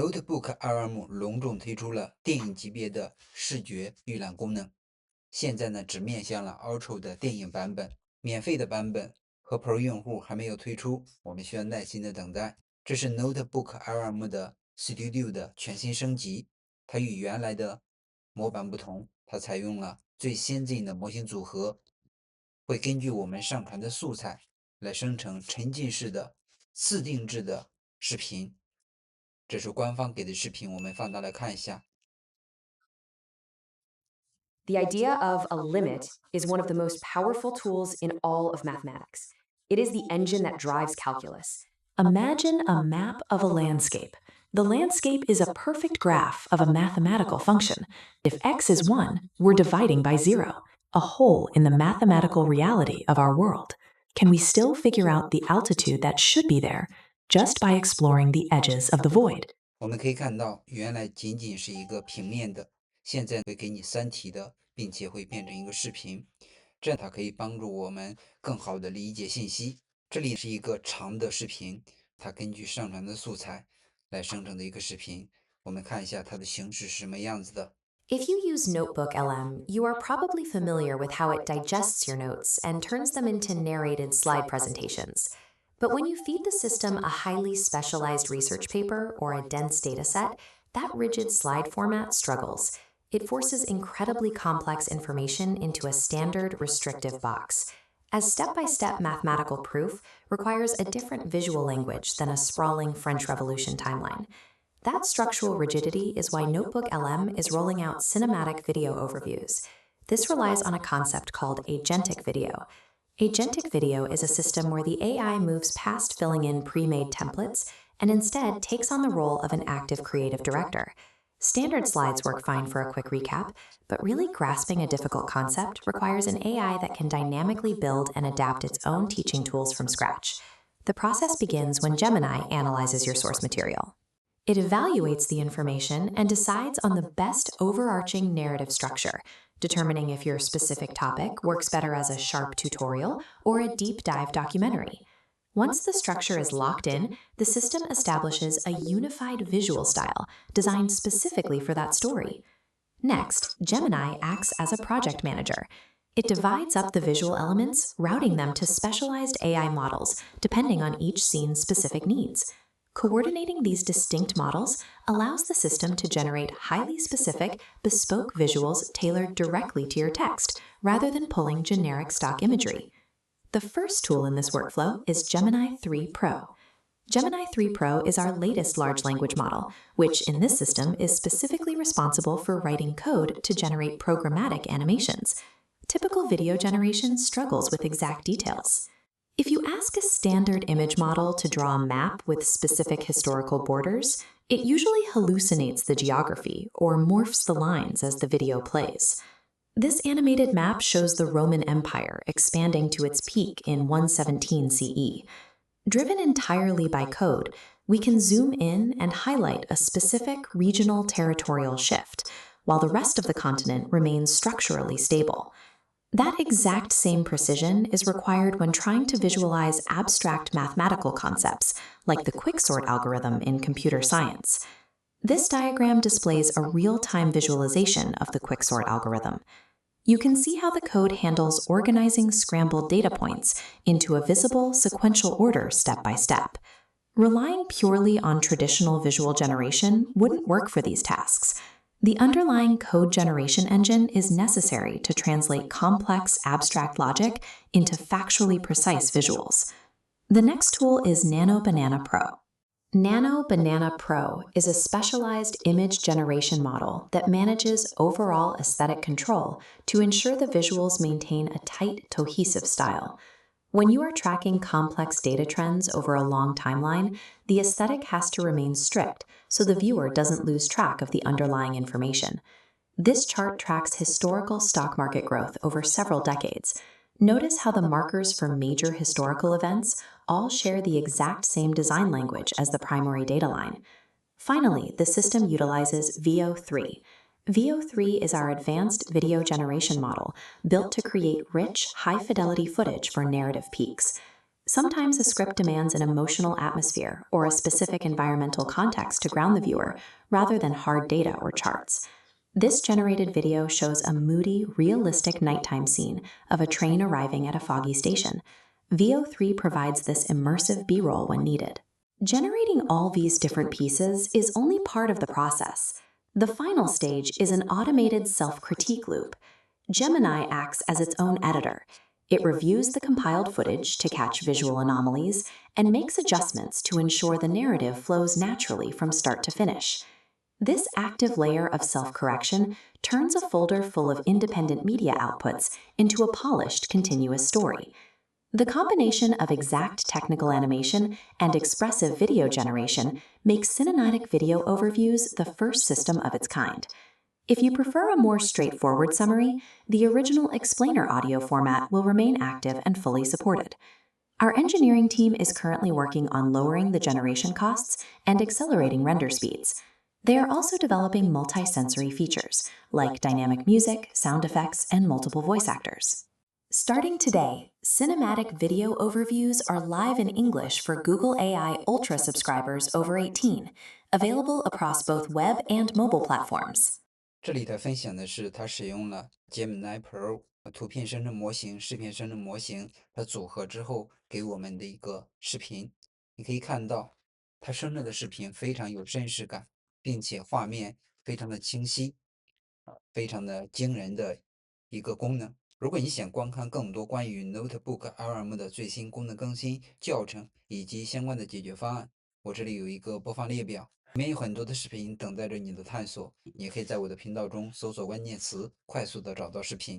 NotebookLM 隆重推出了电影级别的视觉预览功能。现在呢，只面向了 Ultra 的电影版本，免费的版本和 Pro 用户还没有推出，我们需要耐心的等待。这是 NotebookLM 的 Studio 的全新升级，它与原来的模板不同，它采用了最先进的模型组合，会根据我们上传的素材来生成沉浸式的自定制的视频。这是官方给的视频，我们放大来看一下。The idea of a limit is one of the most powerful tools in all of mathematics. It is the engine that drives calculus. Imagine a map of a landscape. The landscape is a perfect graph of a mathematical function. If x is 1, we're dividing by 0, a hole in the mathematical reality of our world. Can we still figure out the altitude that should be there just by exploring the edges of the void? 我们可以看到，原来仅仅是一个平面的，现在会给你3题的，并且会变成一个视频，这样它可以帮助我们更好的理解信息。这里是一个长的视频，它根据上传的素材来生成的一个视频。我们看一下它的形式是什么样子的。If you use NotebookLM, you are probably familiar with how it digests your notes and turns them into narrated slide presentations. But when you feed the system a highly specialized research paper or a dense dataset, that rigid slide format struggles. It forces incredibly complex information into a standard restrictive box. As step-by-step mathematical proof requires a different visual language than a sprawling French Revolution timeline. That structural rigidity is why NotebookLM is rolling out cinematic video overviews. This relies on a concept called Agentic video. Agentic video is a system where the AI moves past filling in pre-made templates and instead takes on the role of an active creative director. Standard slides work fine for a quick recap, but really grasping a difficult concept requires an AI that can dynamically build and adapt its own teaching tools from scratch. The process begins when Gemini analyzes your source material. It evaluates the information and decides on the best overarching narrative structure, determining if your specific topic works better as a sharp tutorial or a deep dive documentary. Once the structure is locked in, the system establishes a unified visual style designed specifically for that story. Next, Gemini acts as a project manager. It divides up the visual elements, routing them to specialized AI models depending on each scene's specific needs. Coordinating these distinct models allows the system to generate highly specific, bespoke visuals tailored directly to your text, rather than pulling generic stock imagery. The first tool in this workflow is Gemini 3 Pro. Gemini 3 Pro is our latest large language model, which in this system is specifically responsible for writing code to generate programmatic animations. Typical video generation struggles with exact details. If you ask a standard image model to draw a map with specific historical borders, it usually hallucinates the geography or morphs the lines as the video plays. This animated map shows the Roman Empire expanding to its peak in 117 CE. Driven entirely by code, we can zoom in and highlight a specific regional territorial shift, while the rest of the continent remains structurally stable. That exact same precision is required when trying to visualize abstract mathematical concepts, like the quicksort algorithm in computer science. This diagram displays a real-time visualization of the quicksort algorithm. You can see how the code handles organizing scrambled data points into a visible, sequential order step by step. Relying purely on traditional visual generation wouldn't work for these tasks. The underlying code generation engine is necessary to translate complex abstract logic into factually precise visuals. The next tool is Nano Banana Pro. Nano Banana Pro is a specialized image generation model that manages overall aesthetic control to ensure the visuals maintain a tight, cohesive style. When you are tracking complex data trends over a long timeline, the aesthetic has to remain strict so the viewer doesn't lose track of the underlying information. This chart tracks historical stock market growth over several decades. Notice how the markers for major historical events all share the exact same design language as the primary data line. Finally, the system utilizes VO3. VO3 is our advanced video generation model built to create rich, high-fidelity footage for narrative peaks. Sometimes a script demands an emotional atmosphere or a specific environmental context to ground the viewer, rather than hard data or charts. This generated video shows a moody, realistic nighttime scene of a train arriving at a foggy station. VO3 provides this immersive B-roll when needed. Generating all these different pieces is only part of the process. The final stage is an automated self-critique loop. Gemini acts as its own editor. It reviews the compiled footage to catch visual anomalies and makes adjustments to ensure the narrative flows naturally from start to finish. This active layer of self-correction turns a folder full of independent media outputs into a polished, continuous story. The combination of exact technical animation and expressive video generation makes cinematic video overviews the first system of its kind. If you prefer a more straightforward summary, the original explainer audio format will remain active and fully supported. Our engineering team is currently working on lowering the generation costs and accelerating render speeds. They are also developing multi-sensory features, like dynamic music, sound effects, and multiple voice actors. Starting today, cinematic video overviews are live in English for Google AI Ultra subscribers over 18, available across both web and mobile platforms. 这里的分享的是，它使用了 Gemini Pro 图片生成模型、视频生成模型，它组合之后给我们的一个视频。你可以看到，它生成的视频非常有真实感，并且画面非常的清晰，非常的惊人的一个功能。如果你想观看更多关于 NotebookLM 的最新功能更新、教程以及相关的解决方案，我这里有一个播放列表。里面有很多的视频等待着你的探索，你也可以在我的频道中搜索关键词，快速的找到视频。